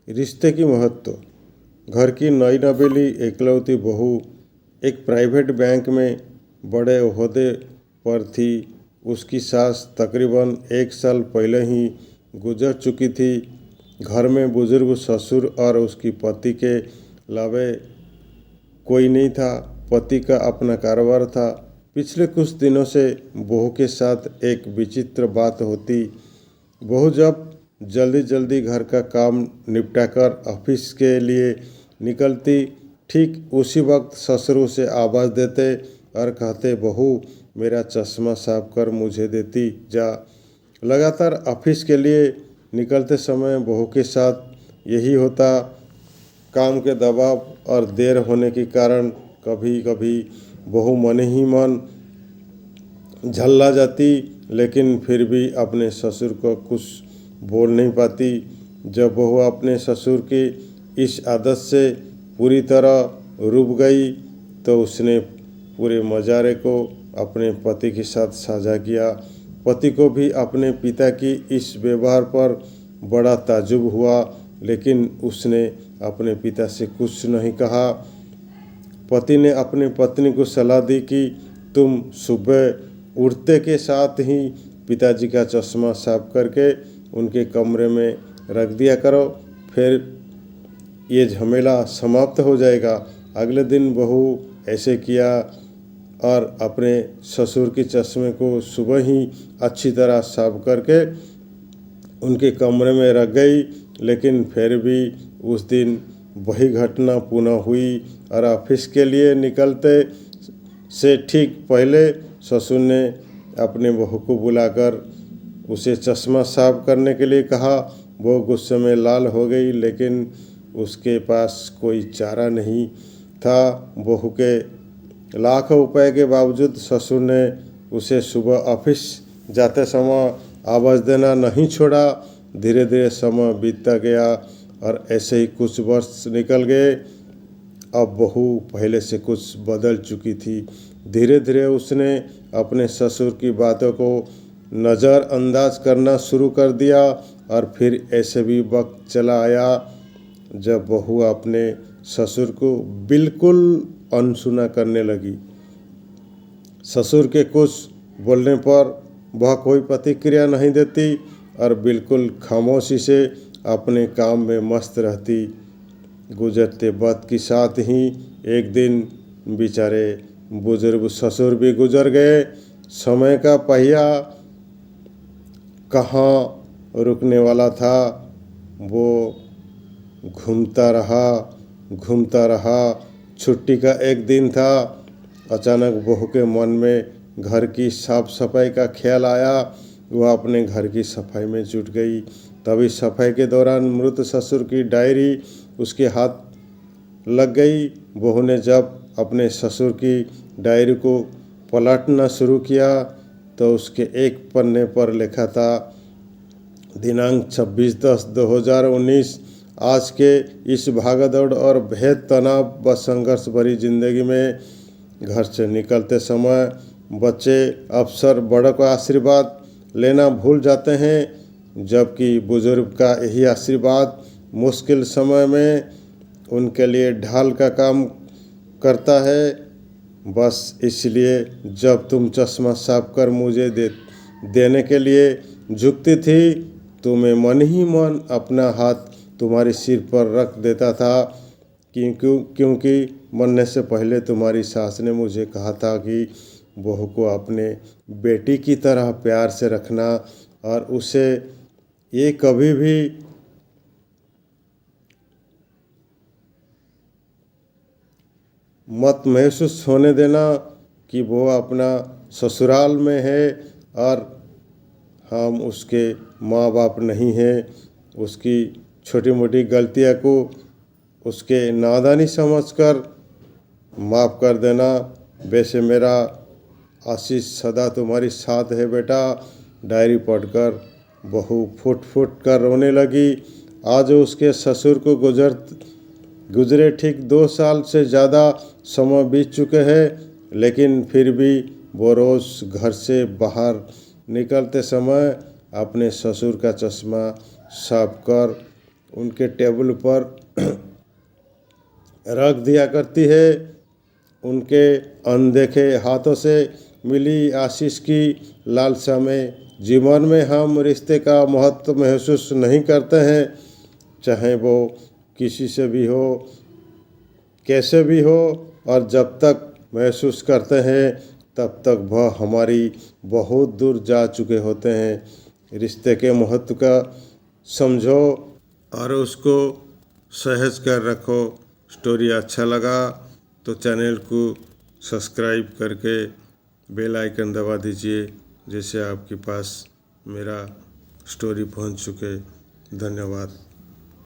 रिश्ते की महत्व। घर की नई नवेली एकलौती बहू एक प्राइवेट बैंक में बड़े ओहदे पर थी। उसकी सास तकरीबन 1 साल पहले ही गुजर चुकी थी। घर में बुजुर्ग ससुर और उसकी पति के अलावा कोई नहीं था। पति का अपना कारोबार था। पिछले कुछ दिनों से बहू के साथ एक विचित्र बात होती। बहू जब जल्दी जल्दी घर का काम निपटाकर ऑफिस के लिए निकलती, ठीक उसी वक्त ससुर उसे आवाज़ देते और कहते, बहू मेरा चश्मा साफ कर मुझे देती जा। लगातार ऑफिस के लिए निकलते समय बहू के साथ यही होता। काम के दबाव और देर होने के कारण कभी कभी बहू मन ही मन झल्ला जाती, लेकिन फिर भी अपने ससुर को कुछ बोल नहीं पाती। जब बहू अपने ससुर की इस आदत से पूरी तरह रूठ गई तो उसने पूरे मजारे को अपने पति के साथ साझा किया। पति को भी अपने पिता की इस व्यवहार पर बड़ा ताज्जुब हुआ, लेकिन उसने अपने पिता से कुछ नहीं कहा। पति ने अपनी पत्नी को सलाह दी कि तुम सुबह उठते के साथ ही पिताजी का चश्मा साफ करके उनके कमरे में रख दिया करो, फिर ये झमेला समाप्त हो जाएगा। अगले दिन बहू ऐसे किया और अपने ससुर के चश्मे को सुबह ही अच्छी तरह साफ करके उनके कमरे में रख गई। लेकिन फिर भी उस दिन वही घटना पुनः हुई और ऑफिस के लिए निकलते से ठीक पहले ससुर ने अपने बहू को बुलाकर उसे चश्मा साफ करने के लिए कहा। वो गुस्से में लाल हो गई, लेकिन उसके पास कोई चारा नहीं था। बहू के लाखों रुपए के बावजूद ससुर ने उसे सुबह ऑफिस जाते समय आवाज़ देना नहीं छोड़ा। धीरे धीरे समय बीतता गया और ऐसे ही कुछ वर्ष निकल गए। अब बहू पहले से कुछ बदल चुकी थी। धीरे धीरे उसने अपने ससुर की बातों को नज़रअंदाज करना शुरू कर दिया और फिर ऐसे भी वक्त चला आया जब बहू अपने ससुर को बिल्कुल अनसुना करने लगी। ससुर के कुछ बोलने पर वह कोई प्रतिक्रिया नहीं देती और बिल्कुल खामोशी से अपने काम में मस्त रहती। गुजरते वक्त के साथ ही एक दिन बेचारे बुजुर्ग ससुर भी गुजर गए। समय का पहिया कहाँ रुकने वाला था, वो घूमता रहा। छुट्टी का एक दिन था। अचानक बहू के मन में घर की साफ सफाई का ख्याल आया। वह अपने घर की सफाई में जुट गई। तभी सफाई के दौरान मृत ससुर की डायरी उसके हाथ लग गई। बहू ने जब अपने ससुर की डायरी को पलटना शुरू किया तो उसके एक पन्ने पर लिखा था, दिनांक 26/10/2019। आज के इस भागदौड़ और बेहद तनाव व संघर्ष भरी जिंदगी में घर से निकलते समय बच्चे अक्सर बड़ों का आशीर्वाद लेना भूल जाते हैं, जबकि बुजुर्ग का यही आशीर्वाद मुश्किल समय में उनके लिए ढाल का काम करता है। बस इसलिए जब तुम चश्मा साफ कर मुझे देने के लिए झुकती थी तो मैं मन ही मन अपना हाथ तुम्हारे सिर पर रख देता था, क्योंकि मरने से पहले तुम्हारी सास ने मुझे कहा था कि बहू को अपने बेटी की तरह प्यार से रखना और उसे ये कभी भी मत महसूस होने देना कि वो अपना ससुराल में है और हम उसके माँ बाप नहीं हैं। उसकी छोटी मोटी गलतियाँ को उसके नादानी समझकर माफ़ कर देना। वैसे मेरा आशीष सदा तुम्हारी साथ है बेटा। डायरी पढ़कर बहू फुट फुट कर रोने लगी। आज उसके ससुर को गुजरे ठीक 2 साल से ज़्यादा समय बीत चुके हैं, लेकिन फिर भी वो रोज़ घर से बाहर निकलते समय अपने ससुर का चश्मा साफ कर उनके टेबल पर रख दिया करती है। उनके अनदेखे हाथों से मिली आशीष की लालसा में जीवन में हम रिश्ते का महत्व महसूस नहीं करते हैं, चाहे वो किसी से भी हो, कैसे भी हो। और जब तक महसूस करते हैं तब तक वह हमारी बहुत दूर जा चुके होते हैं। रिश्ते के महत्व का समझो और उसको सहज कर रखो। स्टोरी अच्छा लगा तो चैनल को सब्सक्राइब करके बेल आइकन दबा दीजिए, जिससे आपके पास मेरा स्टोरी पहुंच चुके। धन्यवाद।